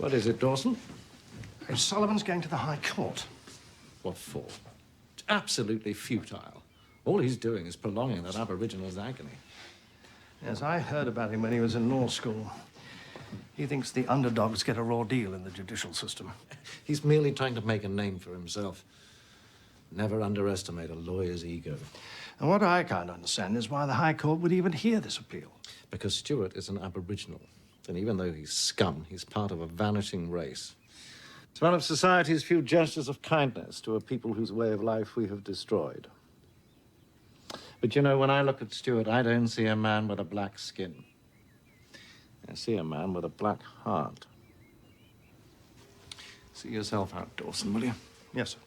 What is it, Dawson? Sullivan's going to the High Court. What for? It's absolutely futile. All he's doing is prolonging that Aboriginal's agony. Yes, I heard about him when he was in law school. He thinks the underdogs get a raw deal in the judicial system. He's merely trying to make a name for himself. Never underestimate a lawyer's ego. And what I can't understand is why the High Court would even hear this appeal. Because Stewart is an Aboriginal. And even though he's scum, he's part of a vanishing race. It's one of society's few gestures of kindness to a people whose way of life we have destroyed. But you know, when I look at Stewart, I don't see a man with a black skin. I see a man with a black heart. See yourself out, Dawson, will you? Yes, sir.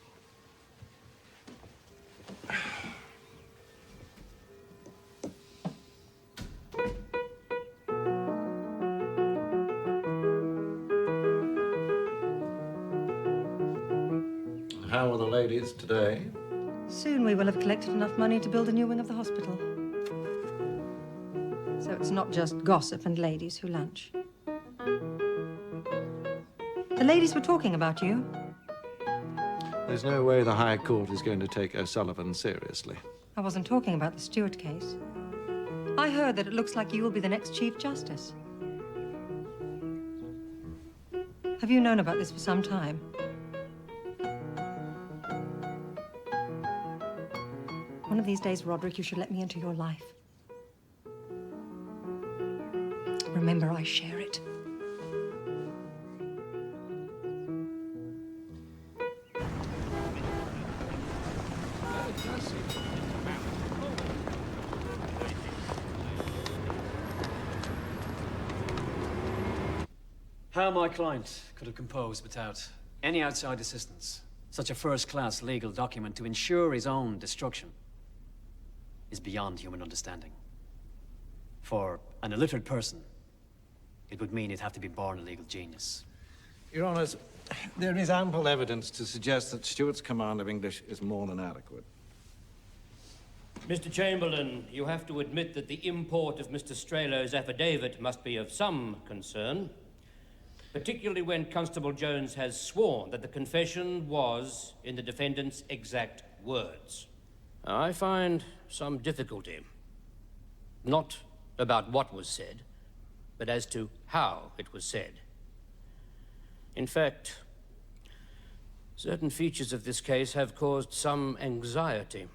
How are the ladies today? Soon we will have collected enough money to build a new wing of the hospital. So it's not just gossip and ladies who lunch. The ladies were talking about you. There's no way the High Court is going to take O'Sullivan seriously. I wasn't talking about the Stewart case. I heard that it looks like you will be the next Chief Justice. Have you known about this for some time? One of these days, Roderick, you should let me into your life. Remember, I share it. How my client could have composed without any outside assistance such a first-class legal document to ensure his own destruction is beyond human understanding. For an illiterate person, it would mean he'd have to be born a legal genius. Your Honours, there is ample evidence to suggest that Stewart's command of English is more than adequate. Mr. Chamberlain, you have to admit that the import of Mr. Strelow's affidavit must be of some concern, particularly when Constable Jones has sworn that the confession was in the defendant's exact words. I find some difficulty, not about what was said, but as to how it was said. In fact, certain features of this case have caused some anxiety.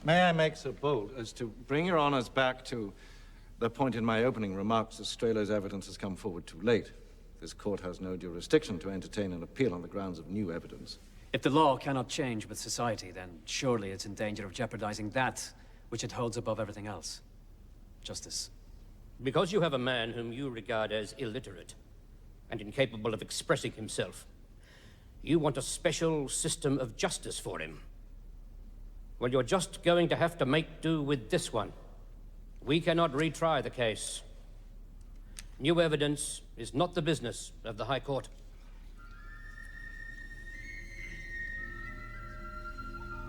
May I make so bold as to bring Your Honours back to the point in my opening remarks that Strelow's evidence has come forward too late. This court has no jurisdiction to entertain an appeal on the grounds of new evidence. If the law cannot change with society, then surely it's in danger of jeopardizing that which it holds above everything else. Justice. Because you have a man whom you regard as illiterate and incapable of expressing himself, you want a special system of justice for him. Well, you're just going to have to make do with this one. We cannot retry the case. New evidence is not the business of the High Court.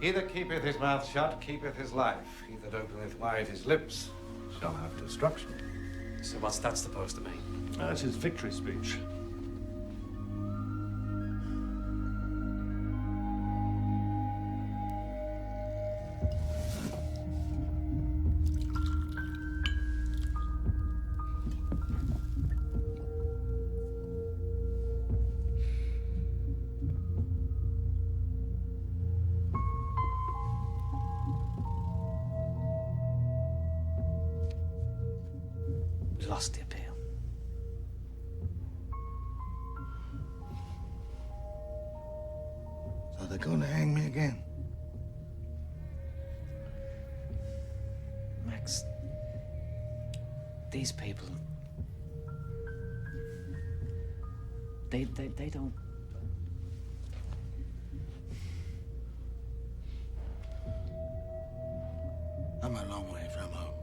He that keepeth his mouth shut keepeth his life. He that openeth wide his lips shall have destruction. So what's that supposed to mean? That's his victory speech. We lost the appeal. So they're going to hang me again. Max, these people, they don't... I'm a long way from home.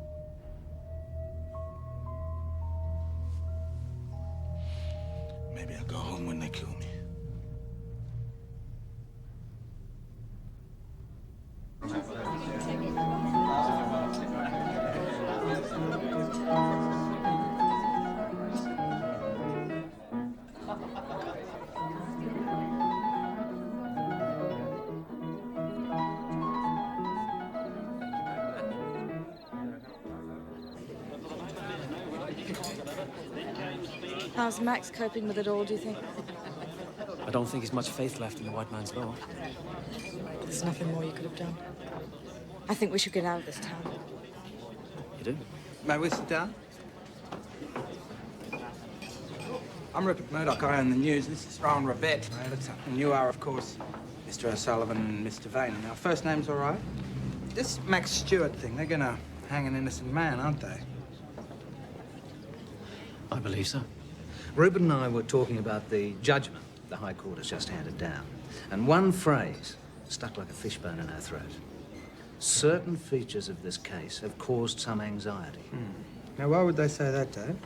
Maybe I'll go home when they kill me. How's Max coping with it all, do you think? I don't think there's much faith left in the white man's law. There's nothing more you could have done. I think we should get out of this town. You do? May we sit down? I'm Rupert Murdoch. I own the news. This is Rowan Rivette, my editor. And you are, of course, Mr. O'Sullivan and Mr. Vane. Our first name's all right. This Max Stewart thing, they're gonna hang an innocent man, aren't they? I believe so. Rupert and I were talking about the judgment the High Court has just handed down. And one phrase stuck like a fishbone in our throat. Certain features of this case have caused some anxiety. Now, why would they say that, Dave?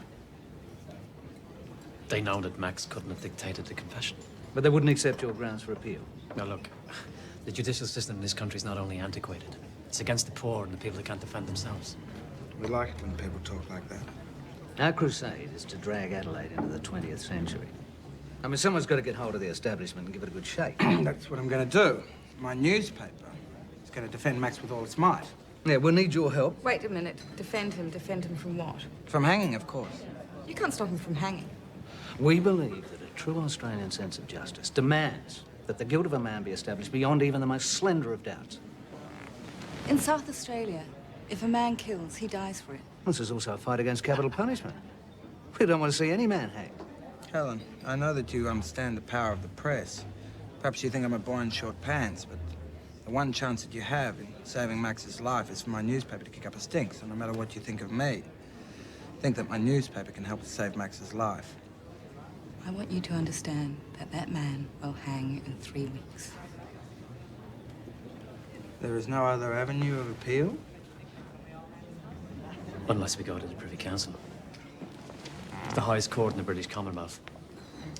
They know that Max couldn't have dictated the confession. But they wouldn't accept your grounds for appeal. Now look, the judicial system in this country is not only antiquated, it's against the poor and the people that can't defend themselves. We like it when people talk like that. Our crusade is to drag Adelaide into the 20th century. I mean, someone's got to get hold of the establishment and give it a good shake. That's what I'm gonna do. My newspaper is gonna defend Max with all its might. Yeah, we'll need your help. Wait a minute. Defend him from what? From hanging, of course. You can't stop him from hanging. We believe that a true Australian sense of justice demands that the guilt of a man be established beyond even the most slender of doubts. In South Australia, if a man kills, he dies for it. This is also a fight against capital punishment. We don't want to see any man hanged. Helen, I know that you understand the power of the press. Perhaps you think I'm a boy in short pants, but the one chance that you have in saving Max's life is for my newspaper to kick up a stink, so no matter what you think of me, think that my newspaper can help us save Max's life. I want you to understand that that man will hang in 3 weeks. There is no other avenue of appeal? Unless we go to the Privy Council. It's the highest court in the British Commonwealth.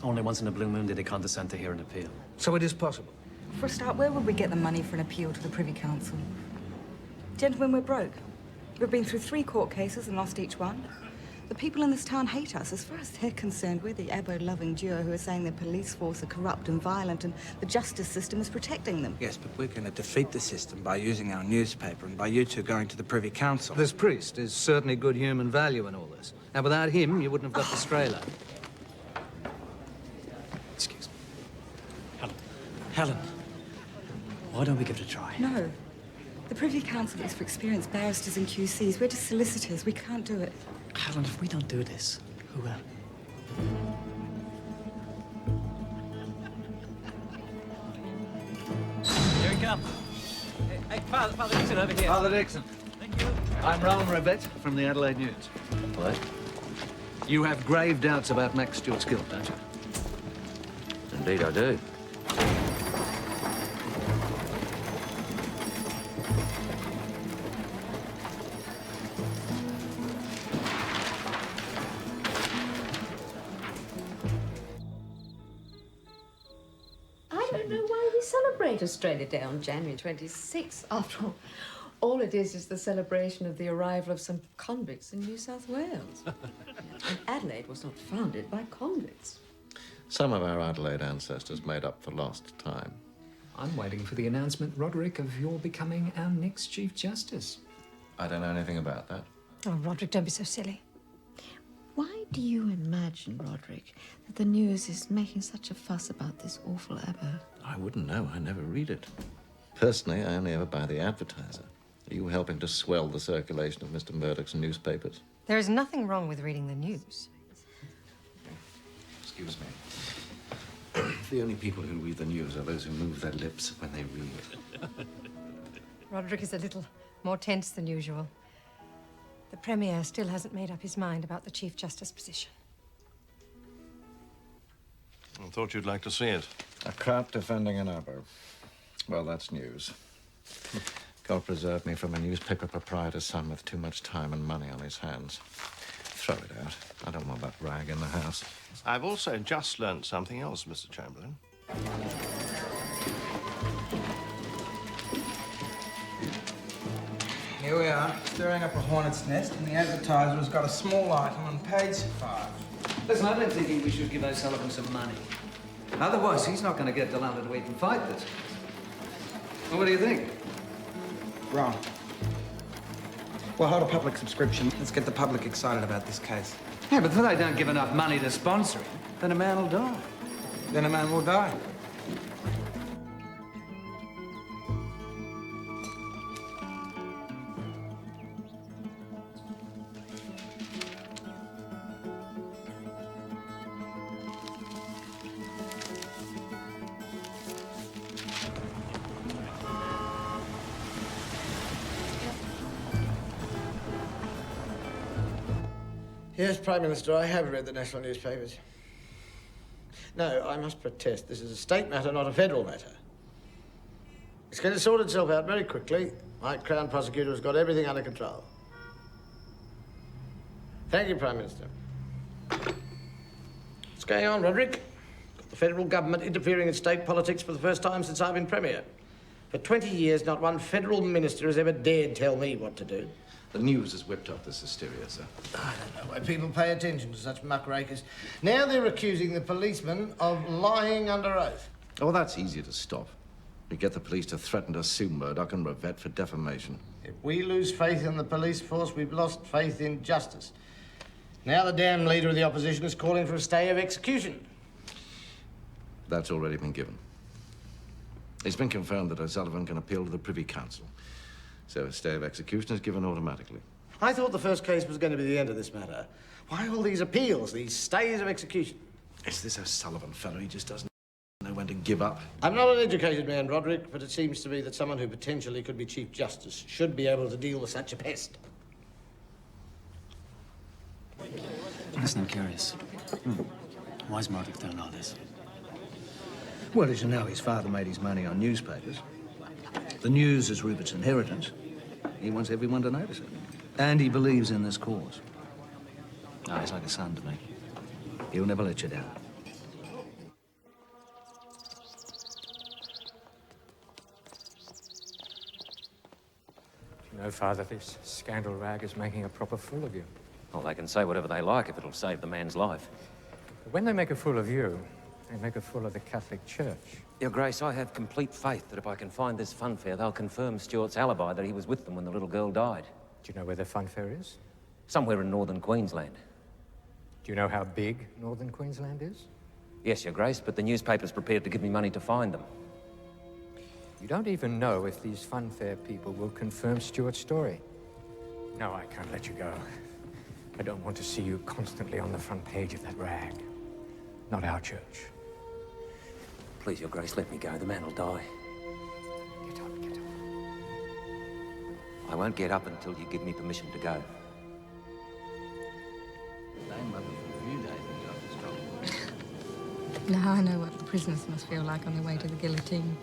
Only once in a blue moon did they condescend to hear an appeal. So it is possible. For a start, where would we get the money for an appeal to the Privy Council? Gentlemen, we're broke. We've been through 3 court cases and lost each one. The people in this town hate us. As far as they're concerned, we're the Abbo-loving duo who are saying the police force are corrupt and violent and the justice system is protecting them. Yes, but we're going to defeat the system by using our newspaper and by you two going to the Privy Council. This priest is certainly good human value in all this. And without him, you wouldn't have got the Strela. Excuse me. Helen, why don't we give it a try? No. The Privy Council is for experienced barristers and QCs. We're just solicitors. We can't do it. Helen, if we don't do this, who will? Here he comes. Hey, Father Dixon, over here. Father Dixon. Thank you. I'm Rowan Rivette from the Adelaide News. What? You have grave doubts about Max Stewart's guilt, don't you? Indeed I do. I don't know why we celebrate Australia Day on January 26th. After all it is the celebration of the arrival of some convicts in New South Wales. And Adelaide was not founded by convicts. Some of our Adelaide ancestors made up for lost time. I'm waiting for the announcement, Roderick, of your becoming our next Chief Justice. I don't know anything about that. Oh, Roderick, don't be so silly. Why do you imagine, Roderick, that the news is making such a fuss about this awful Abbo? I wouldn't know. I never read it. Personally, I only ever buy the advertiser. Are you helping to swell the circulation of Mr. Murdoch's newspapers? There is nothing wrong with reading the news. Excuse me. The only people who read the news are those who move their lips when they read. Roderick is a little more tense than usual. The Premier still hasn't made up his mind about the Chief Justice position. I thought you'd like to see it. A cart defending an Abbo. Well, that's news. God preserve me from a newspaper proprietor's son with too much time and money on his hands. Throw it out. I don't want that rag in the house. I've also just learnt something else, Mr. Chamberlain. Here we are, stirring up a hornet's nest, and the advertiser has got a small item on page 5. Listen, I've been thinking we should give O'Sullivan some money. Otherwise, he's not going to get to London to even fight this. Well, what do you think? Wrong. Well, hold a public subscription. Let's get the public excited about this case. Yeah, but if they don't give enough money to sponsor him, then a man will die. Then a man will die. Yes, Prime Minister, I have read the national newspapers. No, I must protest. This is a state matter, not a federal matter. It's going to sort itself out very quickly. My Crown Prosecutor has got everything under control. Thank you, Prime Minister. What's going on, Roderick? Got the federal government interfering in state politics for the first time since I've been Premier. For 20 years, not one federal minister has ever dared tell me what to do. The news has whipped up this hysteria, sir. I don't know why people pay attention to such muckrakers. Now they're accusing the policemen of lying under oath. Oh, that's easy to stop. We get the police to threaten to sue Murdoch and Revett for defamation. If we lose faith in the police force, we've lost faith in justice. Now the damn leader of the opposition is calling for a stay of execution. That's already been given. It's been confirmed that O'Sullivan can appeal to the Privy Council. So a stay of execution is given automatically. I thought the first case was going to be the end of this matter. Why all these appeals, these stays of execution? It's this O'Sullivan fellow. He just doesn't know when to give up. I'm not an educated man, Roderick, but it seems to me that someone who potentially could be Chief Justice should be able to deal with such a pest. Listen, I'm curious. Why's Murdoch doing all this? Well, as you know, his father made his money on newspapers. The news is Rupert's inheritance. He wants everyone to notice it. And he believes in this cause. Oh, he's like a son to me. He'll never let you down. You know, Father, this scandal rag is making a proper fool of you. Well, they can say whatever they like if it'll save the man's life. But when they make a fool of you, they make a fool of the Catholic Church. Your Grace, I have complete faith that if I can find this funfair, they'll confirm Stuart's alibi that he was with them when the little girl died. Do you know where the funfair is? Somewhere in northern Queensland. Do you know how big northern Queensland is? Yes, Your Grace, but the newspaper's prepared to give me money to find them. You don't even know if these funfair people will confirm Stuart's story. No, I can't let you go. I don't want to see you constantly on the front page of that rag. Not our church. Please, Your Grace, let me go. The man will die. Get up, get up. I won't get up until you give me permission to go. Now I know what the prisoners must feel like on their way to the guillotine.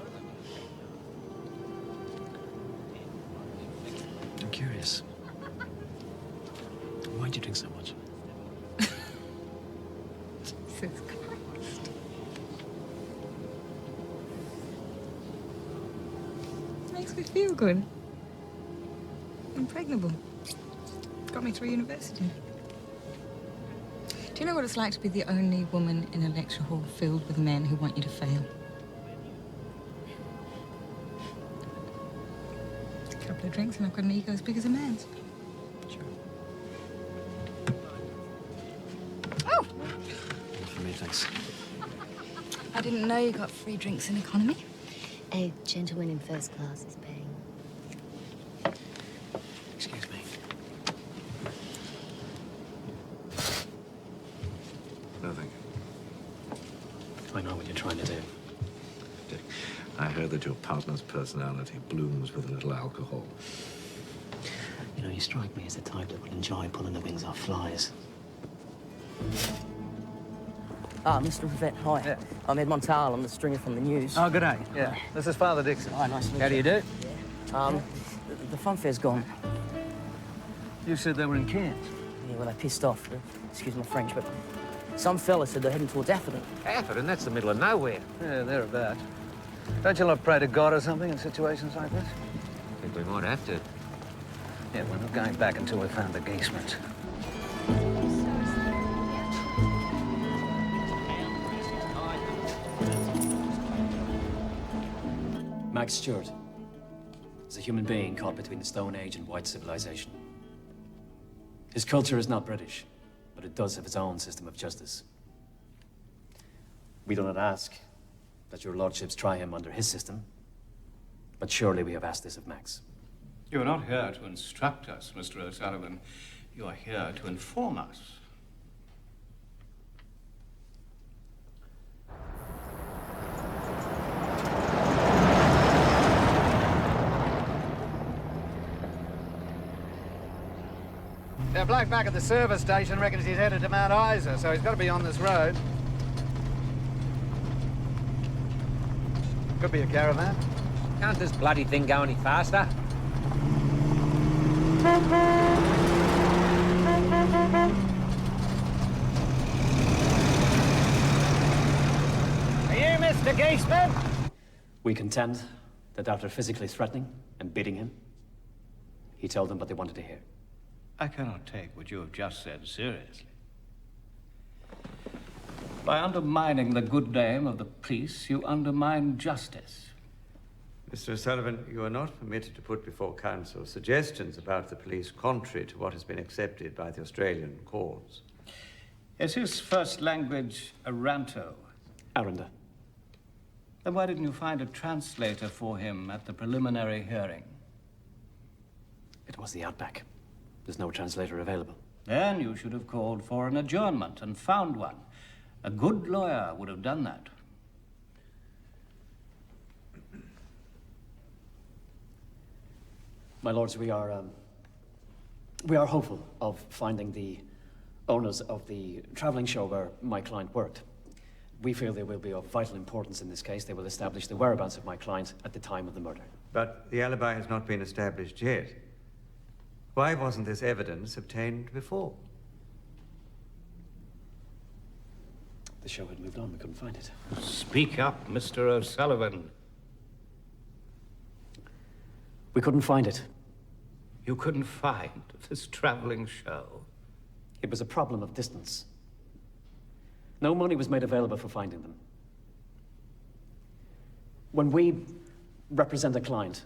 I'm curious. Why'd you drink so much? Jesus Christ. Makes me feel good. Impregnable. Got me through university. Do you know what it's like to be the only woman in a lecture hall filled with men who want you to fail? A couple of drinks and I've got an ego as big as a man's. Sure. Oh! For me, thanks. I didn't know you got free drinks in economy. A gentleman in first class is paying. Excuse me. No, thank you. I know what you're trying to do. Dick, I heard that your partner's personality blooms with a little alcohol. You know, you strike me as the type that would enjoy pulling the wings off flies. Ah, Mr. Revett, hi. Yeah. I'm Ed Montal. I'm the stringer from the news. Oh, good day. Yeah. This is Father Dixon. Hi, nice to meet you. How do you do? Yeah. The funfair's gone. You said they were in Cairns. Yeah, well, they pissed off. Excuse my French, but some fella said they're heading towards Atherton. Atherton? That's the middle of nowhere. Yeah, thereabouts. Don't you lot pray to God or something in situations like this? I think we might have to. Yeah, we're not going back until we found the geesemans. Max Stewart is a human being caught between the Stone Age and white civilization. His culture is not British, but it does have its own system of justice. We do not ask that your lordships try him under his system, but surely we have asked this of Max. You are not here to instruct us, Mr. O'Sullivan. You are here to inform us. The bloke back at the service station reckons he's headed to Mount Isa, so he's got to be on this road. Could be a caravan. Can't this bloody thing go any faster? Are you Mr. Geeseman? We contend that after physically threatening and beating him, he told them what they wanted to hear. I cannot take what you have just said seriously. By undermining the good name of the police, you undermine justice. Mr. O'Sullivan, you are not permitted to put before counsel suggestions about the police contrary to what has been accepted by the Australian courts. Is his first language Aranto? Aranda. Then why didn't you find a translator for him at the preliminary hearing? It was the Outback. There's no translator available. Then you should have called for an adjournment and found one. A good lawyer would have done that. My lords, we are hopeful of finding the owners of the traveling show where my client worked. We feel they will be of vital importance in this case. They will establish the whereabouts of my client at the time of the murder. But the alibi has not been established yet. Why wasn't this evidence obtained before? The show had moved on. We couldn't find it. Speak up, Mr. O'Sullivan. We couldn't find it. You couldn't find this traveling show? It was a problem of distance. No money was made available for finding them. When we represent a client,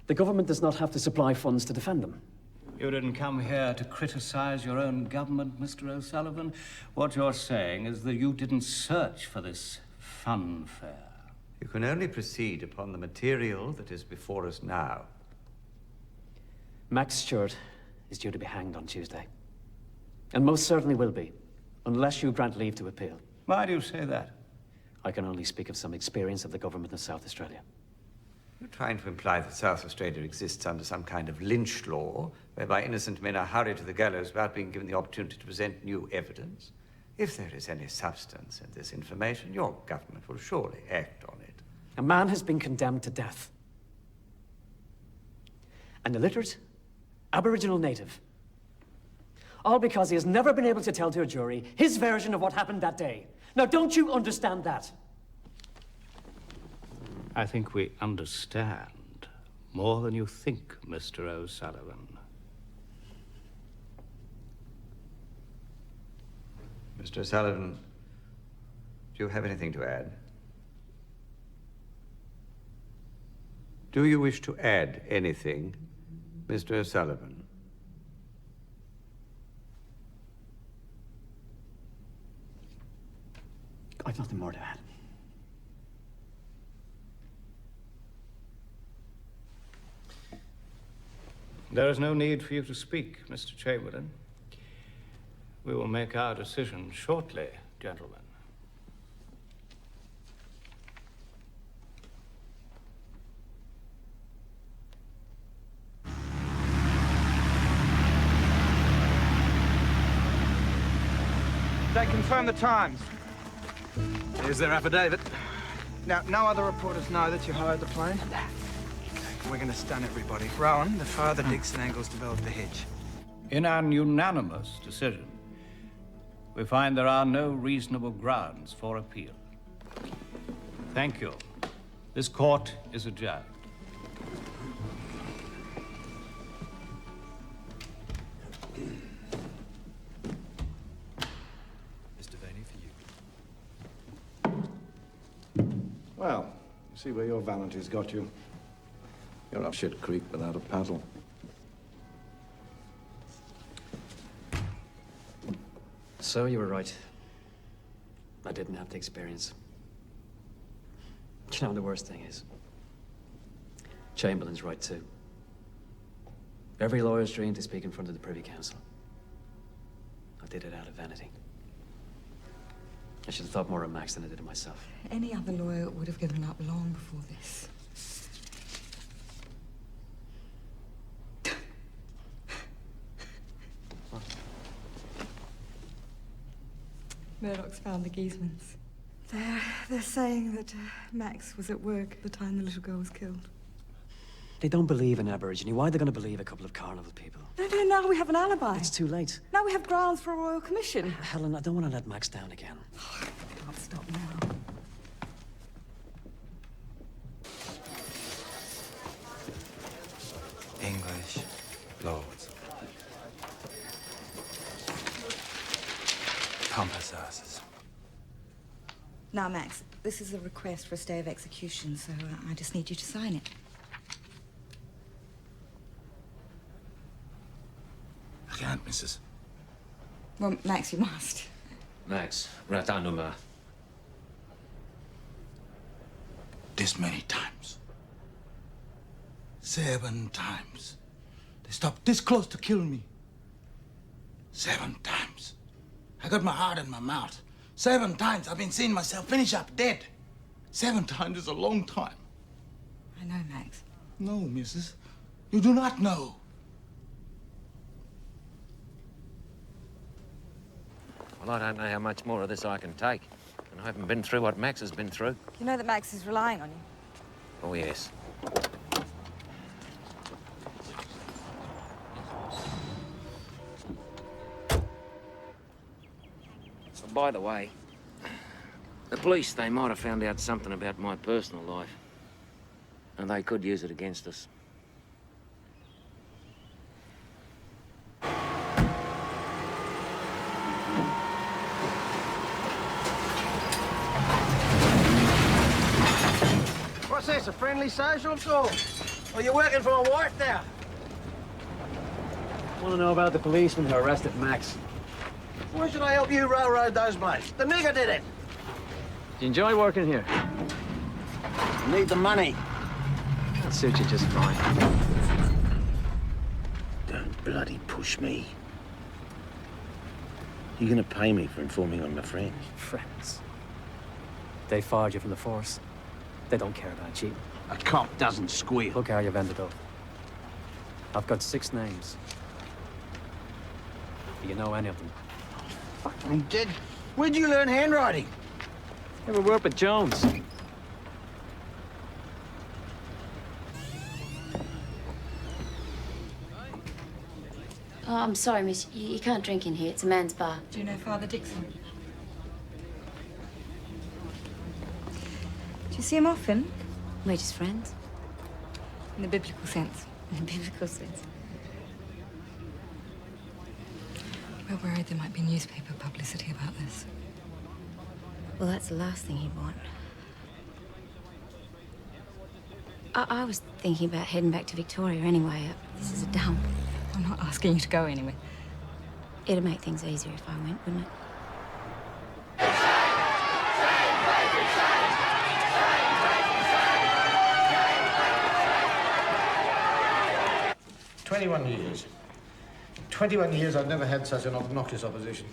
the government does not have to supply funds to defend them. You didn't come here to criticize your own government, Mr. O'Sullivan. What you're saying is that you didn't search for this funfair. You can only proceed upon the material that is before us now. Max Stewart is due to be hanged on Tuesday. And most certainly will be, unless you grant leave to appeal. Why do you say that? I can only speak of some experience of the government of South Australia. You're trying to imply that South Australia exists under some kind of lynch law, whereby innocent men are hurried to the gallows without being given the opportunity to present new evidence. If there is any substance in this information, your government will surely act on it. A man has been condemned to death. An illiterate, Aboriginal native. All because he has never been able to tell to a jury his version of what happened that day. Now, don't you understand that? I think we understand more than you think, Mr. O'Sullivan. Mr. O'Sullivan, do you have anything to add? Do you wish to add anything, Mr. O'Sullivan? I've nothing more to add. There is no need for you to speak, Mr. Chamberlain. We will make our decision shortly, gentlemen. They confirm the times. Here's their affidavit. Now, no other reporters know that you hired the plane? We're going to stun everybody. Rowan, the father Dixon Angles developed the hedge. In an unanimous decision, we find there are no reasonable grounds for appeal. Thank you. This court is adjourned. Mr. Vaney, for you. Well, you see where your vanity's got you. You're up shit creek without a paddle. So you were right. I didn't have the experience. You know, the worst thing is, Chamberlain's right too. Every lawyer's dream to speak in front of the Privy Council. I did it out of vanity. I should have thought more of Max than I did of myself. Any other lawyer would have given up long before this. Murdoch's found the Giesmans. They're saying that Max was at work at the time the little girl was killed. They don't believe in Aborigine. Why are they going to believe a couple of carnival people? No, now we have an alibi. It's too late. Now we have grounds for a royal commission. Helen, I don't want to let Max down again. I can't stop now. English lords. Pompous asses. Now, Max, this is a request for a stay of execution, so I just need you to sign it. I can't, Mrs. Well, Max, you must. Max, ratanuma. This many times. 7 times. They stopped this close to kill me. 7 times. I got my heart in my mouth. 7 times I've been seeing myself finish up dead. 7 times is a long time. I know, Max. No, Mrs. You do not know. Well, I don't know how much more of this I can take. And I haven't been through what Max has been through. You know that Max is relying on you. Oh, yes. So, by the way, the police, they might have found out something about my personal life. And they could use it against us. What's this, a friendly social call? Or you working for a wife now? Want to know about the policeman who arrested Max? Why should I help you railroad those blokes? The nigger did it. Do you enjoy working here? Need the money. That suits you just fine. Don't bloody push me. You're gonna pay me for informing on my friends. Friends? They fired you from the force. They don't care about you. A cop doesn't squeal. Look how you've ended up. I've got 6 names. Do you know any of them? Fucking dead. Where'd you learn handwriting? Ever worked with Jones? Oh, I'm sorry, miss. You can't drink in here. It's a man's bar. Do you know Father Dixon? Do you see him often? We're just friends. In the biblical sense. In the biblical sense. We're worried there might be newspaper publicity about this. Well, that's the last thing he'd want. I was thinking about heading back to Victoria anyway. This is a dump. I'm not asking you to go anywhere. It'd make things easier if I went, wouldn't it? 21 years. 21 years I've never had such an obnoxious opposition.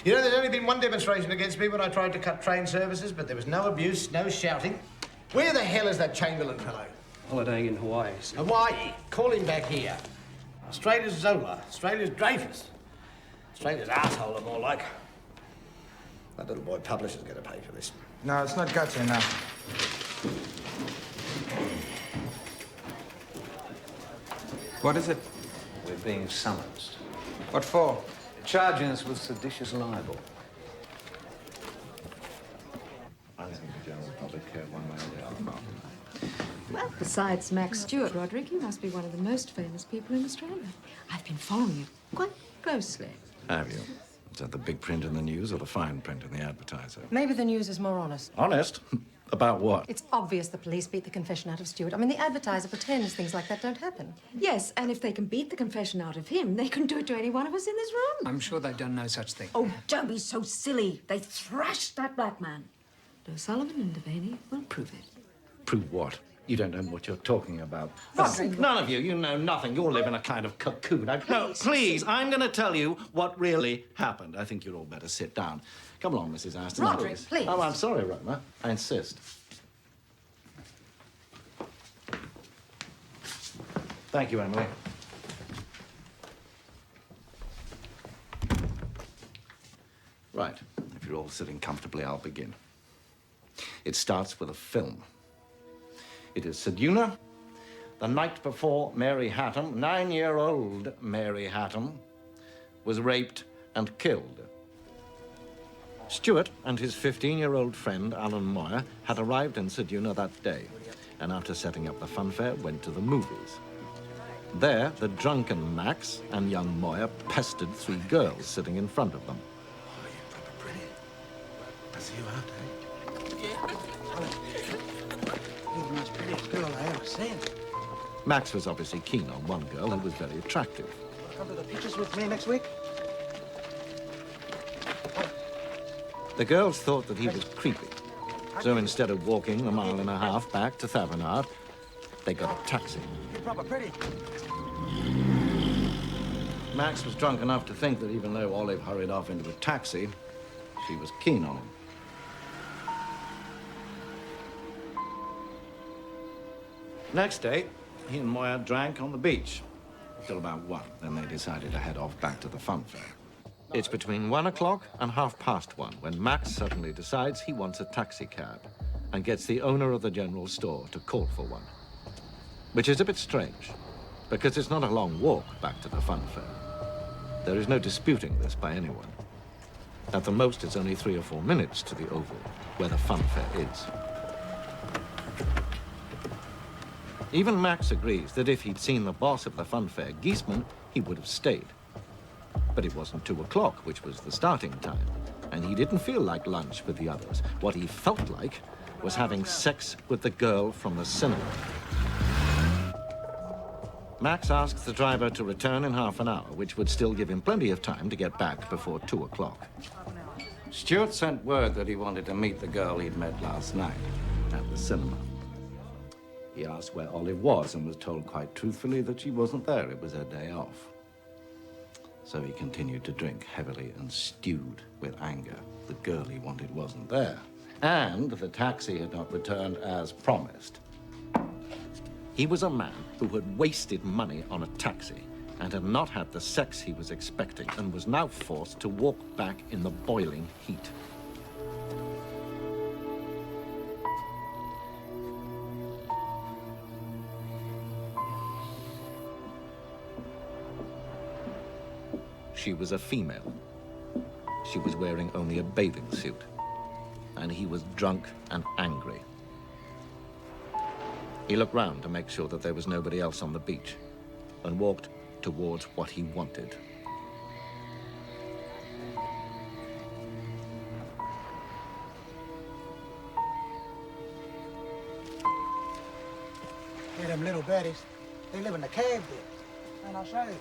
You know, there's only been one demonstration against me when I tried to cut train services, but there was no abuse, no shouting. Where the hell is that Chamberlain fellow? Holidaying in Hawaii. Hawaii. Call him back here. Australia's Zola. Australia's Dreyfus. Australia's arsehole, more like. That little boy publisher's going to pay for this. No, it's not gutsy enough. What is it? We're being summoned. What for? Charging us with seditious libel. I think the general public care one way or the other. Well, besides Max Stewart, Roderick, you must be one of the most famous people in Australia. I've been following you quite closely. Have you? Is that the big print in the news or the fine print in the advertiser? Maybe the news is more honest. Honest? About what? It's obvious the police beat the confession out of Stuart. I mean, the advertiser pretends things like that don't happen. Yes, and if they can beat the confession out of him, they can do it to any one of us in this room. I'm sure they've done no such thing. Oh, don't be so silly. They thrashed that black man. No, Sullivan and Devaney will prove it. Prove what? You don't know what you're talking about. Roderick. None of you, you know nothing. You all live in a kind of cocoon. No, please, I'm going to tell you what really happened. I think you'd all better sit down. Come along, Mrs. Aston. Roderick, please. Oh, I'm sorry, Roma. I insist. Thank you, Emily. Right. If you're all sitting comfortably, I'll begin. It starts with a film. It is Seduna, the night before Mary Hatton, 9-year-old Mary Hatton, was raped and killed. Stuart and his 15-year-old friend, Alan Moyer, had arrived in Seduna that day, and after setting up the funfair, went to the movies. There, the drunken Max and young Moyer pestered 3 girls sitting in front of them. I see you out, eh? You're the most prettiest girl I ever seen. Max was obviously keen on one girl who was very attractive. Come to the pictures with me next week? The girls thought that he was creepy, so instead of walking the 1.5 miles back to Thavenard, they got a taxi. You're proper pretty. Max was drunk enough to think that even though Olive hurried off into a taxi, she was keen on him. Next day, he and Moyer drank on the beach till about 1. Then they decided to head off back to the funfair. It's between 1 o'clock and 1:30 when Max suddenly decides he wants a taxi cab and gets the owner of the general store to call for one. Which is a bit strange, because it's not a long walk back to the funfair. There is no disputing this by anyone. At the most, it's only 3 or 4 minutes to the Oval, where the funfair is. Even Max agrees that if he'd seen the boss of the funfair, Giesman, he would have stayed. But it wasn't 2 o'clock, which was the starting time, and he didn't feel like lunch with the others. What he felt like was having sex with the girl from the cinema. Max asks the driver to return in half an hour, which would still give him plenty of time to get back before 2 o'clock. Stuart sent word that he wanted to meet the girl he'd met last night at the cinema. He asked where Olive was and was told quite truthfully that she wasn't there. It was her day off. So he continued to drink heavily and stewed with anger. The girl he wanted wasn't there. And the taxi had not returned as promised. He was a man who had wasted money on a taxi and had not had the sex he was expecting and was now forced to walk back in the boiling heat. She was a female. She was wearing only a bathing suit. And he was drunk and angry. He looked round to make sure that there was nobody else on the beach and walked towards what he wanted. Hey, them little baddies, they live in the cave there. And I'll show you.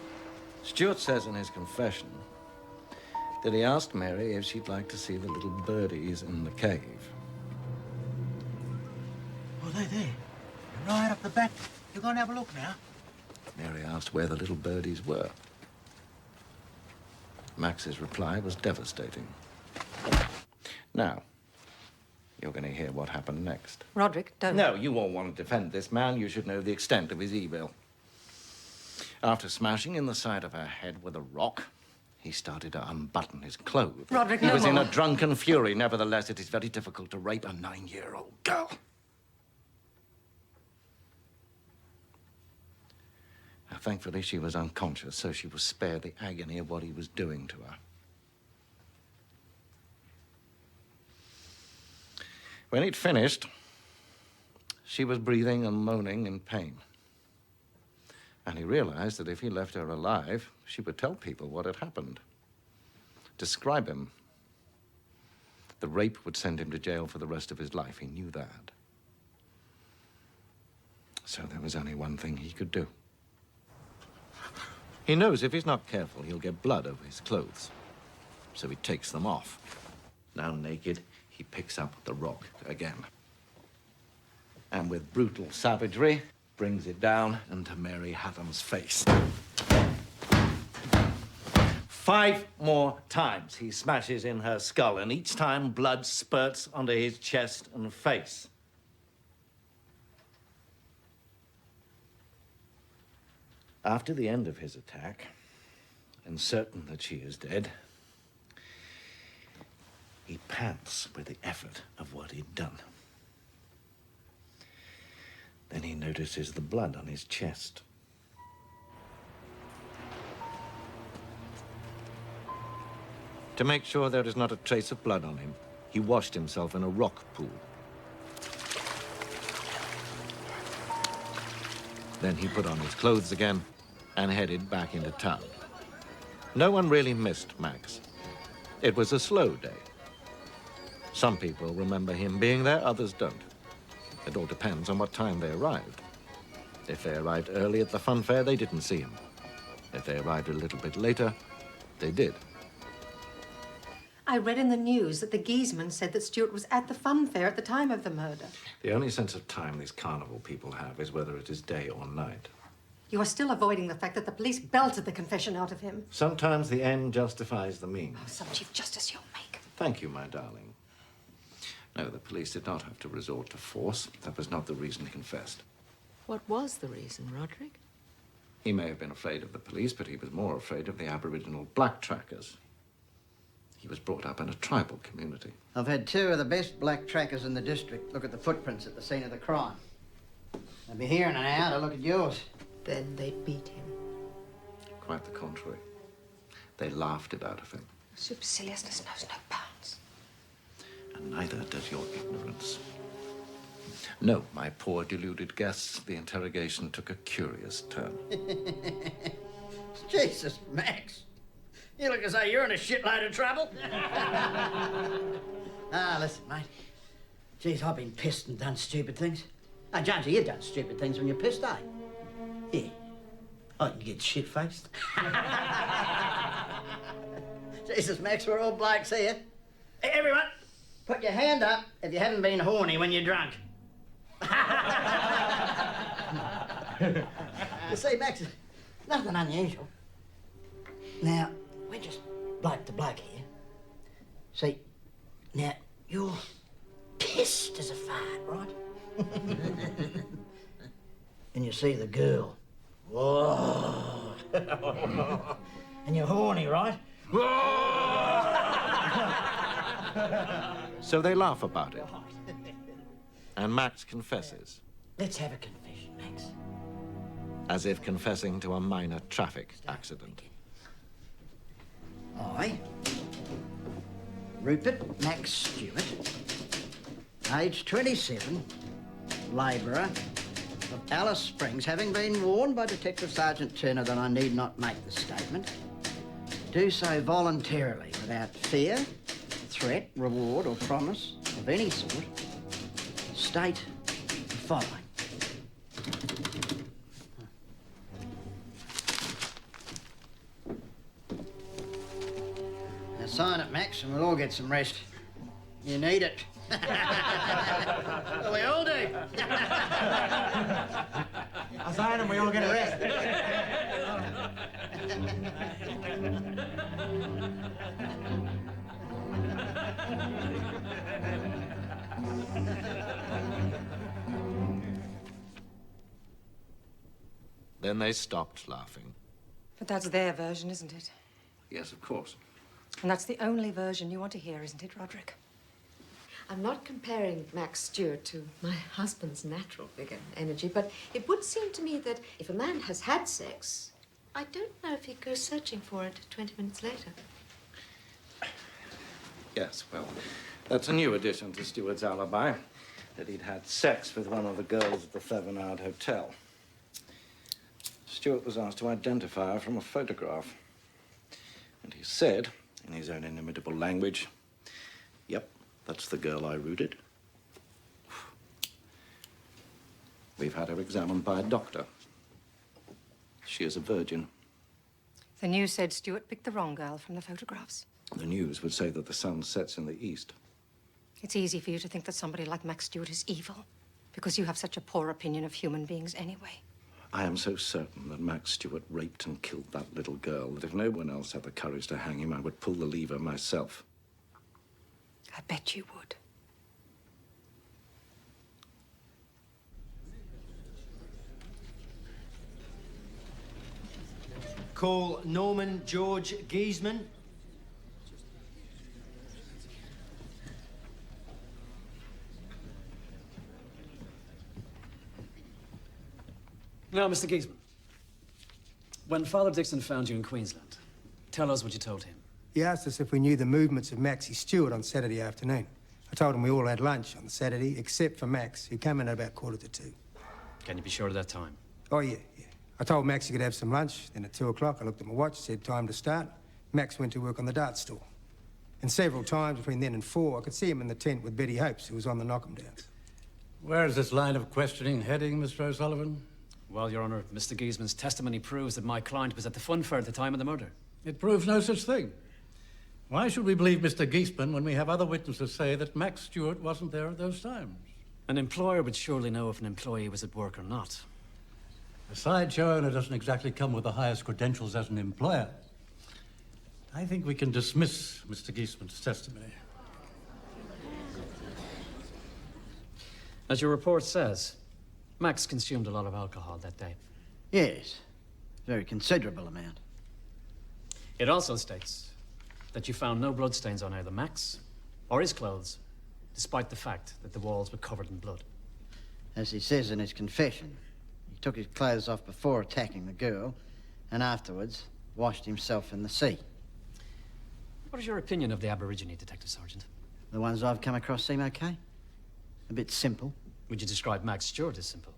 Stuart says in his confession that he asked Mary if she'd like to see the little birdies in the cave. Oh, they're there. Right up the back. You're going to have a look now. Mary asked where the little birdies were. Max's reply was devastating. Now, you're going to hear what happened next. Roderick, don't. No, you all want to defend this man. You should know the extent of his evil. After smashing in the side of her head with a rock, he started to unbutton his clothes. Roderick, he no was in more. a drunken fury. Nevertheless, it is very difficult to rape a 9-year-old girl. Now, thankfully, she was unconscious, so she was spared the agony of what he was doing to her. When he'd finished, she was breathing and moaning in pain. And he realized that if he left her alive, she would tell people what had happened, describe him. The rape would send him to jail for the rest of his life. He knew that. So there was only one thing he could do. He knows if he's not careful, he'll get blood over his clothes. So he takes them off. Now naked, he picks up the rock again. And with brutal savagery, brings it down into Mary Hatham's face. 5 more times he smashes in her skull, and each time blood spurts onto his chest and face. After the end of his attack, and certain that she is dead, he pants with the effort of what he'd done. Then he notices the blood on his chest. To make sure there is not a trace of blood on him, he washed himself in a rock pool. Then he put on his clothes again and headed back into town. No one really missed Max. It was a slow day. Some people remember him being there, others don't. It all depends on what time they arrived. If they arrived early at the fun fair, they didn't see him. If they arrived a little bit later, they did. I read in the news that the Giesman said that Stuart was at the fun fair at the time of the murder. The only sense of time these carnival people have is whether it is day or night. You are still avoiding the fact that the police belted the confession out of him. Sometimes the end justifies the means. Oh, some Chief Justice you'll make. Thank you, my darling. No, the police did not have to resort to force. That was not the reason he confessed. What was the reason, Roderick? He may have been afraid of the police, but he was more afraid of the Aboriginal black trackers. He was brought up in a tribal community. I've had 2 of the best black trackers in the district look at the footprints at the scene of the crime. They'll be here in an hour to look at yours. Then they beat him. Quite the contrary. They laughed it out of him. Superciliousness knows no bounds. And neither does your ignorance. No, my poor deluded guests, the interrogation took a curious turn. Jesus, Max. You look as though you're in a shitload of trouble. Listen, mate. Geez, I've been pissed and done stupid things. Now, Jonesy, you've done stupid things when you're pissed, eh? Yeah. Oh, you get shit-faced? Jesus, Max, we're all blokes here. Hey, everyone, put your hand up if you haven't been horny when you're drunk. You see, Max, nothing unusual. Now, we're just bloke to bloke here. See, now, you're pissed as a fart, right? And you see the girl. Whoa. And you're horny, right? So they laugh about it. And Max confesses. Let's have a confession, Max. As if confessing to a minor traffic accident. I, Rupert Max Stewart, aged 27, labourer of Alice Springs, having been warned by Detective Sergeant Turner that I need not make the statement, do so voluntarily without fear, threat, reward or promise of any sort, state the following. Now sign it, Max, and we'll all get some rest. You need it. We all do. I sign and we all get a rest. Then they stopped laughing. But that's their version, isn't it? Yes, of course. And that's the only version you want to hear, isn't it, Roderick? I'm not comparing Max Stewart to my husband's natural vigor and energy, but it would seem to me that if a man has had sex, I don't know if he goes searching for it 20 minutes later. Yes, well, that's a new addition to Stewart's alibi, that he'd had sex with one of the girls at the Thevenard Hotel. Stewart was asked to identify her from a photograph. And he said, in his own inimitable language, "Yep, That's the girl I rooted. We've had her examined by a doctor. She is a virgin. The news said Stuart picked the wrong girl from the photographs. The news would say that the sun sets in the east. It's easy for you to think that somebody like Max Stewart is evil, because you have such a poor opinion of human beings anyway. I am so certain that Max Stewart raped and killed that little girl that if no one else had the courage to hang him, I would pull the lever myself. I bet you would. Call Norman George Giesman. Now, Mr. Giesman, when Father Dixon found you in Queensland, tell us what you told him. He asked us if we knew the movements of Maxie Stewart on Saturday afternoon. I told him we all had lunch on Saturday, except for Max, who came in at about 2:45. Can you be sure of that time? Oh, yeah. I told Max he could have some lunch. Then at 2 o'clock, I looked at my watch, said time to start. Max went to work on the dart store. And several times between then and 4, I could see him in the tent with Betty Hopes, who was on the knock-em-downs. Where is this line of questioning heading, Mr. O'Sullivan? Well, Your Honor, Mr. Giesman's testimony proves that my client was at the fun fair at the time of the murder. It proves no such thing. Why should we believe Mr. Giesman when we have other witnesses say that Max Stewart wasn't there at those times? An employer would surely know if an employee was at work or not. A sideshow owner doesn't exactly come with the highest credentials as an employer. I think we can dismiss Mr. Giesman's testimony. As your report says, Max consumed a lot of alcohol that day. Yes, very considerable amount. It also states that you found no bloodstains on either Max or his clothes, despite the fact that the walls were covered in blood. As he says in his confession, he took his clothes off before attacking the girl, and afterwards washed himself in the sea. What is your opinion of the Aborigine, Detective Sergeant? The ones I've come across seem okay. A bit simple. Would you describe Max Stewart as simple?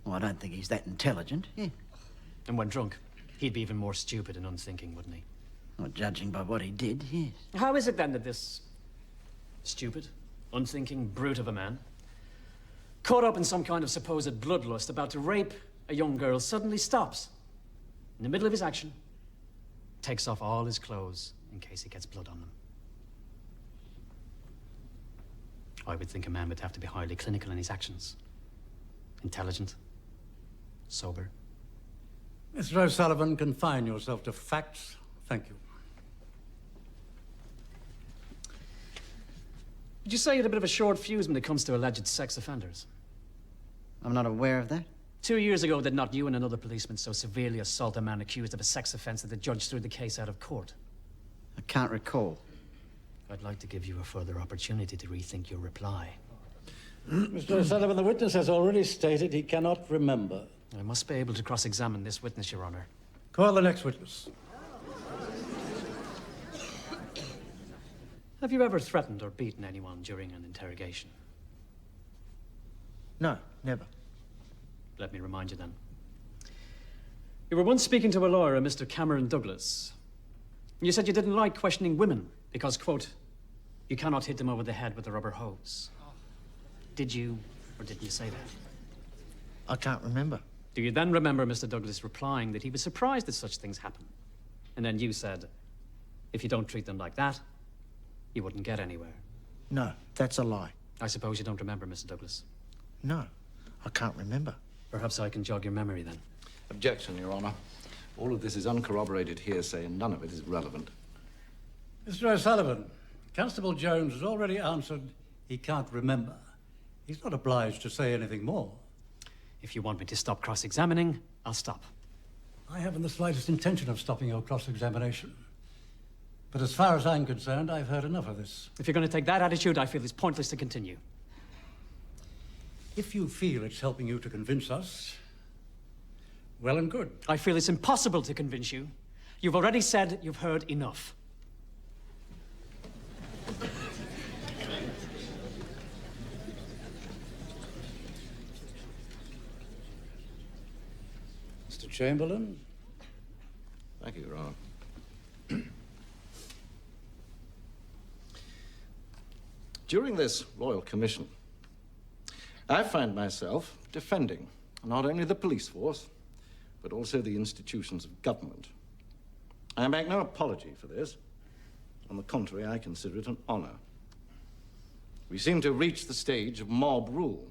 Well, I don't think he's that intelligent, yeah. And when drunk, he'd be even more stupid and unthinking, wouldn't he? Well, judging by what he did, yes. How is it then that this stupid, unthinking brute of a man, caught up in some kind of supposed bloodlust about to rape a young girl, suddenly stops in the middle of his action, takes off all his clothes in case he gets blood on them? I would think a man would have to be highly clinical in his actions. Intelligent, sober. Mr. O'Sullivan, confine yourself to facts. Thank you. Would you say you had a bit of a short fuse when it comes to alleged sex offenders? I'm not aware of that. 2 years ago, did not you and another policeman so severely assault a man accused of a sex offense that the judge threw the case out of court? I can't recall. I'd like to give you a further opportunity to rethink your reply. Mr. O'Sullivan, the witness has already stated he cannot remember. I must be able to cross-examine this witness, Your Honor. Call the next witness. Have you ever threatened or beaten anyone during an interrogation? No, never. Let me remind you then. You were once speaking to a lawyer, Mr. Cameron Douglas. You said you didn't like questioning women because, quote, you cannot hit them over the head with a rubber hose. Did you, or didn't you say that? I can't remember. Do you then remember Mr. Douglas replying that he was surprised that such things happen? And then you said, if you don't treat them like that, you wouldn't get anywhere. No, that's a lie. I suppose you don't remember, Mr. Douglas. No, I can't remember. Perhaps I can jog your memory then. Objection, Your Honor. All of this is uncorroborated hearsay and none of it is relevant. Mr. O'Sullivan, Constable Jones has already answered he can't remember. He's not obliged to say anything more. If you want me to stop cross-examining, I'll stop. I haven't the slightest intention of stopping your cross-examination. But as far as I'm concerned, I've heard enough of this. If you're going to take that attitude, I feel it's pointless to continue. If you feel it's helping you to convince us, well and good. I feel it's impossible to convince you. You've already said you've heard enough. Mr. Chamberlain? Thank you, Your Honor. During this Royal Commission, I find myself defending not only the police force, but also the institutions of government. I make no apology for this. On the contrary, I consider it an honor. We seem to have reached the stage of mob rule,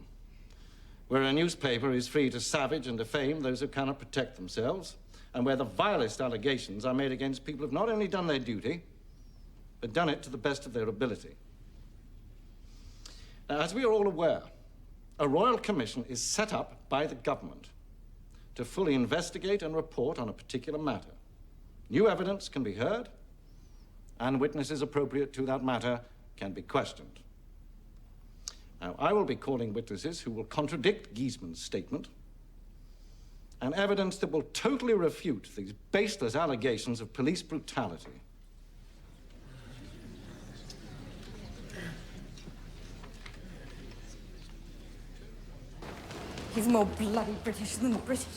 where a newspaper is free to savage and defame those who cannot protect themselves, and where the vilest allegations are made against people who have not only done their duty, but done it to the best of their ability. Now, as we are all aware, a Royal Commission is set up by the government to fully investigate and report on a particular matter. New evidence can be heard, and witnesses appropriate to that matter can be questioned. Now, I will be calling witnesses who will contradict Giesman's statement and evidence that will totally refute these baseless allegations of police brutality. He's more bloody British than the British.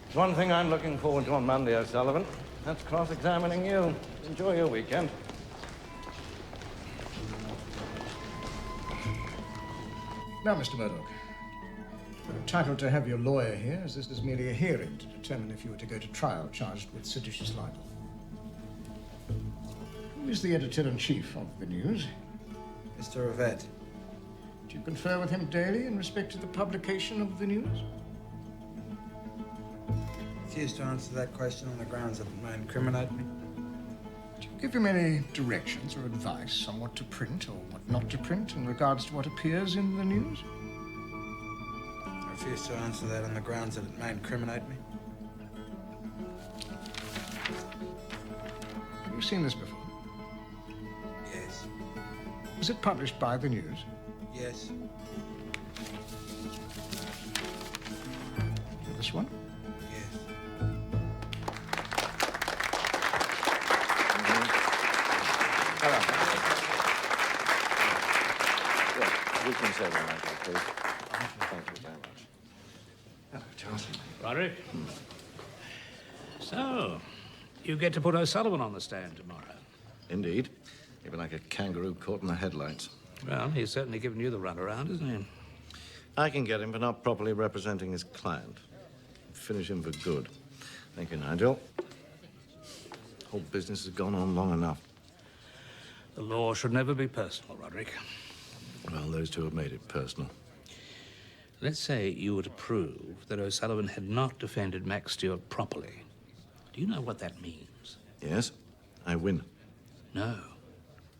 There's one thing I'm looking forward to on Monday, O'Sullivan. That's cross-examining you. Enjoy your weekend. Now, Mr. Murdoch, you're entitled to have your lawyer here, as this is merely a hearing to determine if you were to go to trial charged with seditious libel. Who is the editor-in-chief of the News? Mr. Rivette. Do you confer with him daily in respect to the publication of the News? Refuse to answer that question on the grounds that it may incriminate me. Do you give him any directions or advice on what to print or what not to print in regards to what appears in the News? I refuse to answer that on the grounds that it may incriminate me. Have you seen this before? Yes. Was it published by the News? Yes. This one? We can say that, Michael, please. Thank you very much. Hello, Charles. Roderick. So, you get to put O'Sullivan on the stand tomorrow. Indeed. Even like a kangaroo caught in the headlights. Well, he's certainly given you the runaround, isn't he? I can get him for not properly representing his client. Finish him for good. Thank you, Nigel. The whole business has gone on long enough. The law should never be personal, Roderick. Well, those two have made it personal. Let's say you were to prove that O'Sullivan had not defended Max Stewart properly. Do you know what that means? Yes, I win. No,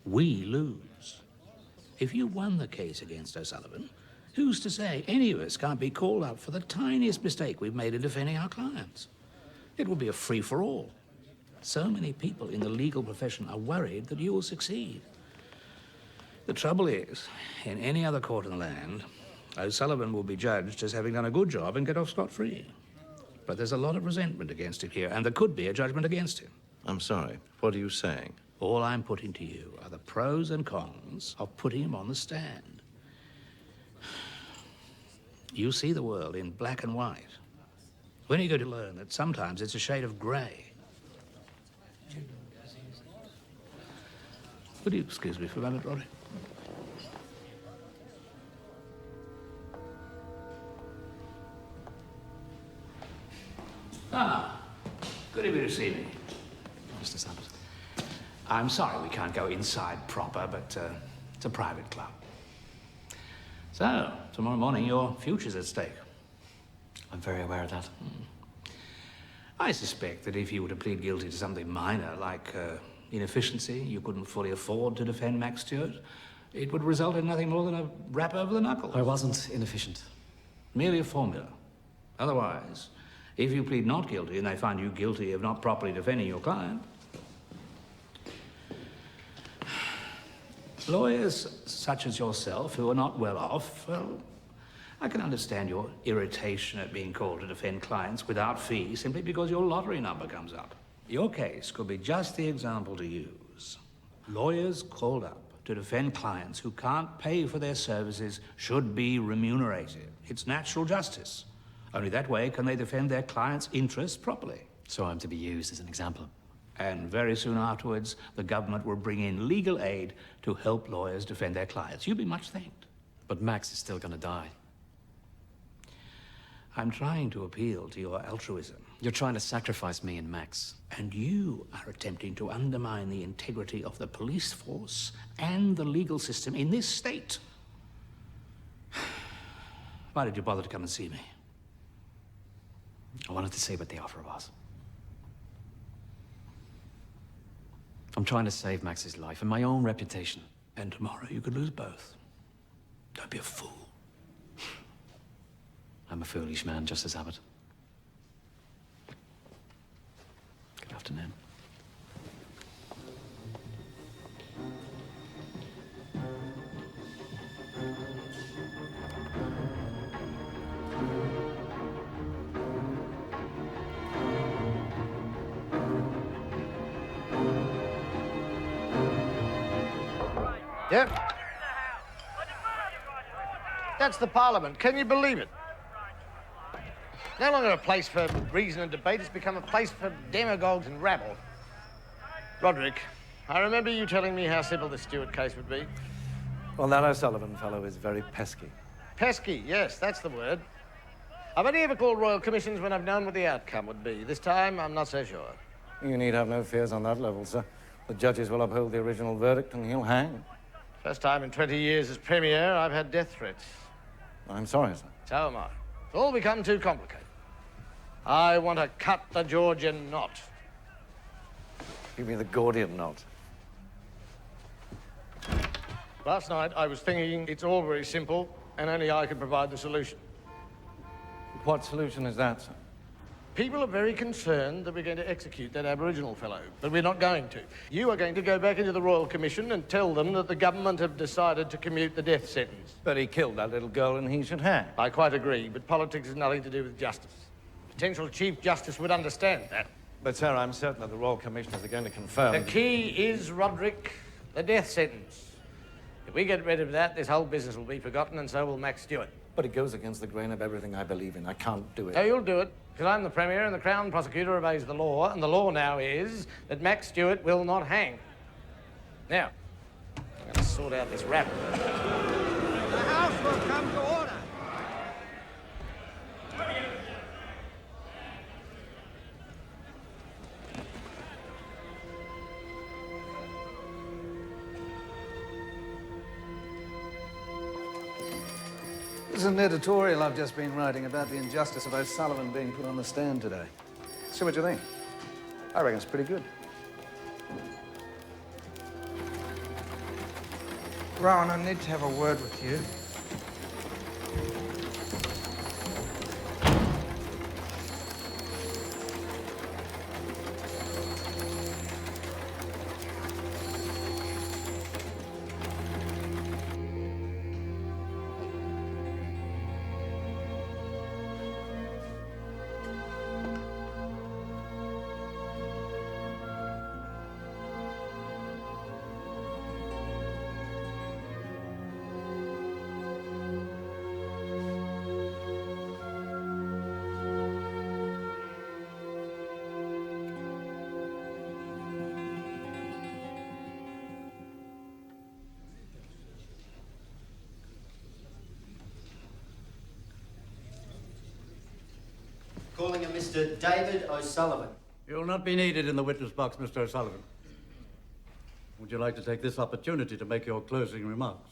we lose. If you won the case against O'Sullivan, who's to say any of us can't be called up for the tiniest mistake we've made in defending our clients? It will be a free-for-all. So many people in the legal profession are worried that you will succeed. The trouble is, in any other court in the land, O'Sullivan will be judged as having done a good job and get off scot-free. But there's a lot of resentment against him here, and there could be a judgment against him. I'm sorry. What are you saying? All I'm putting to you are the pros and cons of putting him on the stand. You see the world in black and white. When are you going to learn that sometimes it's a shade of grey? Would you excuse me for a moment, Roddy? Ah, good of you to see me. Mr. Sanderson. I'm sorry we can't go inside proper, but it's a private club. So, tomorrow morning, your future's at stake. I'm very aware of that. I suspect that if you were to plead guilty to something minor, like inefficiency, you couldn't fully afford to defend Max Stewart, it would result in nothing more than a rap over the knuckles. I wasn't inefficient. Merely a formula. Otherwise, if you plead not guilty and they find you guilty of not properly defending your client, lawyers such as yourself who are not well off, well, I can understand your irritation at being called to defend clients without fee simply because your lottery number comes up. Your case could be just the example to use. Lawyers called up to defend clients who can't pay for their services should be remunerated. It's natural justice. Only that way can they defend their clients' interests properly. So I'm to be used as an example. And very soon afterwards, the government will bring in legal aid to help lawyers defend their clients. You'll be much thanked. But Max is still gonna die. I'm trying to appeal to your altruism. You're trying to sacrifice me and Max. And you are attempting to undermine the integrity of the police force and the legal system in this state. Why did you bother to come and see me? I wanted to see what the offer was. I'm trying to save Max's life and my own reputation. And tomorrow you could lose both. Don't be a fool. I'm a foolish man, Justice Abbott. Good afternoon. Yep. That's the Parliament. Can you believe it? No longer a place for reason and debate, it's become a place for demagogues and rabble. Roderick, I remember you telling me how simple the Stewart case would be. Well, that O'Sullivan fellow is very pesky. Pesky, yes, that's the word. I've only ever called royal commissions when I've known what the outcome would be. This time, I'm not so sure. You need have no fears on that level, sir. The judges will uphold the original verdict and he'll hang. First time in 20 years as Premier, I've had death threats. I'm sorry, sir. So am I. It's all become too complicated. I want to cut the Georgian knot. Give me the Gordian knot. Last night, I was thinking it's all very simple, and only I can provide the solution. What solution is that, sir? People are very concerned that we're going to execute that Aboriginal fellow, but we're not going to. You are going to go back into the Royal Commission and tell them that the government have decided to commute the death sentence. But he killed that little girl and he should hang. I quite agree, but politics has nothing to do with justice. Potential Chief Justice would understand that. But, sir, I'm certain that the Royal Commissioners are going to confirm... The key is, Roderick, the death sentence. If we get rid of that, this whole business will be forgotten, and so will Max Stewart. But it goes against the grain of everything I believe in. I can't do it. Oh, you'll do it, because I'm the Premier and the Crown Prosecutor obeys the law, and the law now is that Max Stewart will not hang. Now, I'm going to sort out this rabble. The House will come to order. This is an editorial I've just been writing about the injustice of O'Sullivan being put on the stand today. See what you think. I reckon it's pretty good. Rowan, I need to have a word with you. Calling a Mr. David O'Sullivan. You'll not be needed in the witness box, Mr. O'Sullivan. Would you like to take this opportunity to make your closing remarks?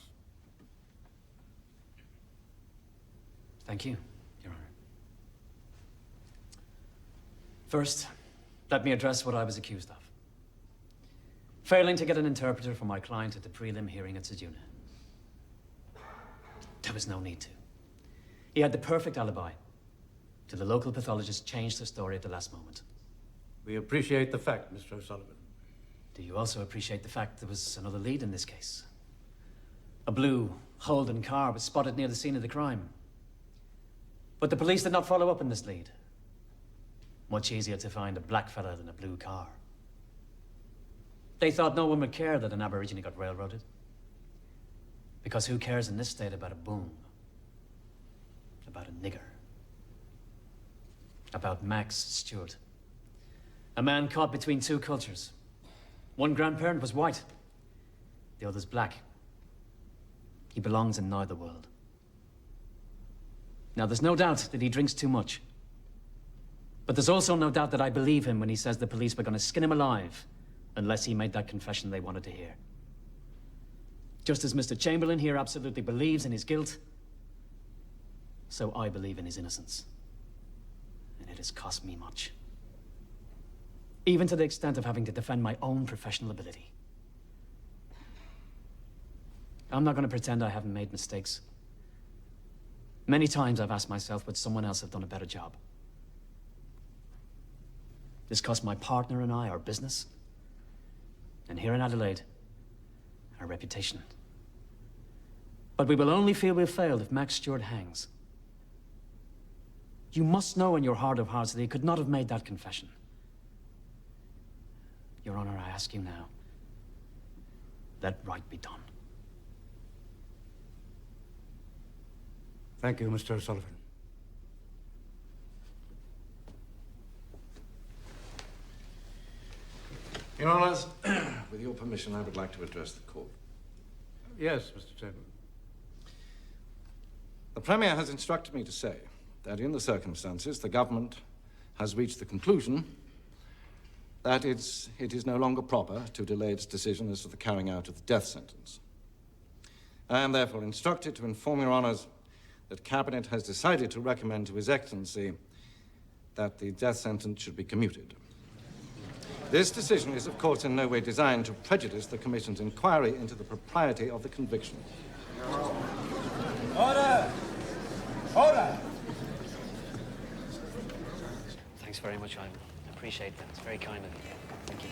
Thank you, Your Honor. First, let me address what I was accused of. Failing to get an interpreter for my client at the prelim hearing at Sejuna. There was no need to. He had the perfect alibi, till the local pathologist changed the story at the last moment. We appreciate the fact, Mr. O'Sullivan. Do you also appreciate the fact there was another lead in this case? A blue Holden car was spotted near the scene of the crime. But the police did not follow up on this lead. Much easier to find a black fella than a blue car. They thought no one would care that an Aborigine got railroaded. Because who cares in this state about a boom? About a nigger? About Max Stewart? A man caught between two cultures. One grandparent was white, the other's black. He belongs in neither world. Now, there's no doubt that he drinks too much. But there's also no doubt that I believe him when he says the police were going to skin him alive unless he made that confession they wanted to hear. Just as Mr. Chamberlain here absolutely believes in his guilt, so I believe in his innocence. And it has cost me much. Even to the extent of having to defend my own professional ability. I'm not going to pretend I haven't made mistakes. Many times I've asked myself, would someone else have done a better job? This cost my partner and I our business, and here in Adelaide, our reputation. But we will only feel we've failed if Max Stewart hangs. You must know in your heart of hearts that he could not have made that confession. Your Honor, I ask you now, let right be done. Thank you, Mr. O'Sullivan. Your Honours, with your permission, I would like to address the court. Yes, Mr. Chamberlain. The Premier has instructed me to say that in the circumstances, the government has reached the conclusion that it is no longer proper to delay its decision as to the carrying out of the death sentence. I am therefore instructed to inform Your Honours that Cabinet has decided to recommend to His Excellency that the death sentence should be commuted. This decision is, of course, in no way designed to prejudice the Commission's inquiry into the propriety of the conviction. Order! Order! Thanks very much, Ivan. I appreciate that. It's very kind of you. Thank you.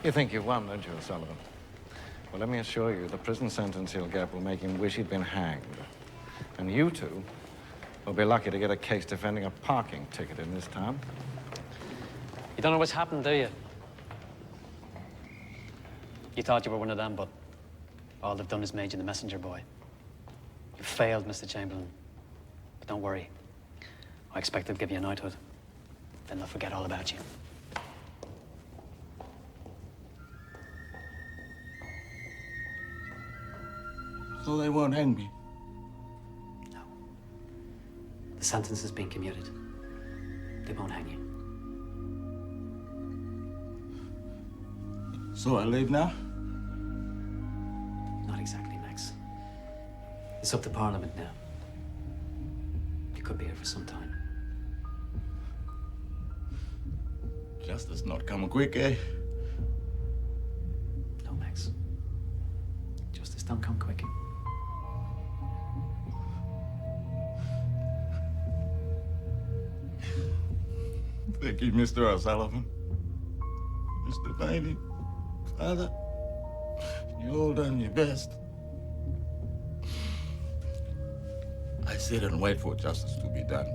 You think you've won, don't you, O'Sullivan? Well, let me assure you, the prison sentence he'll get will make him wish he'd been hanged. And you two will be lucky to get a case defending a parking ticket in this town. You don't know what's happened, do you? You thought you were one of them, but all they've done is made you the messenger boy. You failed, Mr. Chamberlain. But don't worry. I expect they'll give you a knighthood. Then they'll forget all about you. So they won't hang me? No. The sentence has been commuted. They won't hang you. So I leave now? Not exactly, Max. It's up to Parliament now. You could be here for some time. Justice not come quick, eh? No, Max. Justice don't come quick. Thank you, Mr. O'Sullivan. Mr. Bailey, Father, you all done your best. I sit and wait for justice to be done.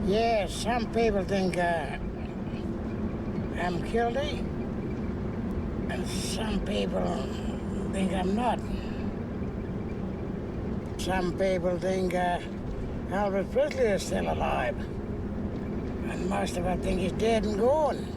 Yes, some people think I'm guilty, and some people think I'm not. Some people think Elvis Presley is still alive, and most of them think he's dead and gone.